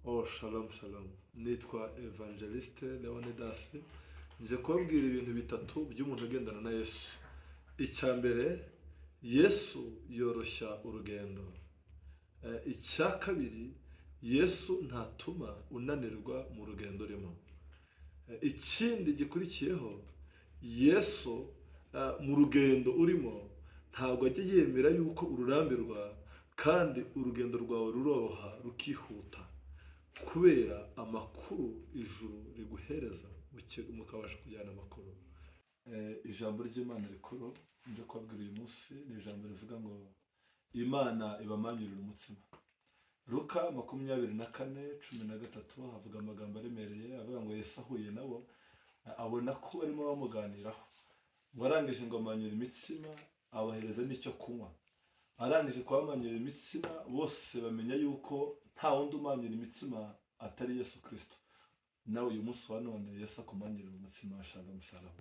Oh, shalom shalom. Nitwa Evangeliste Leonidas. Nje kubabwira ibintu bitatu by'umuntu ugendana na Yesu. Icya mbere, Yesu yoroshya urugendo. Icya kabiri, Yesu ntatuma unanirwa mu rugendo urimo. Ikindi gikurikiyeho, Yesu mu rugendo urimo ntabwo ajya yemera yuko ururambirwa, kandi urugendo rwawe ruroroha rukihuta kubera amakuru ijuru riguhereza mukabasha kujyana amakuru. Ijambo ry'Imana rikuru nje kubabwira uyu munsi ni ijambo rivuga ngo Imana ibamanyurira umutsima. Luka 24:13 havuga amagambo aremereye avuga ngo Yesu ahuye nabo abona ko barimo bamuganiraho, ngo arangije ngo amanyura imitsima abahereza n'icyo kunywa. Arangije kubamanyura imitsima bose bamenya yuko nta wundi umanyura imitsima atari Yesu Kristo. Nawe uyu munsi wa none Yesu akumanyurira umutsima. Shalom shalom.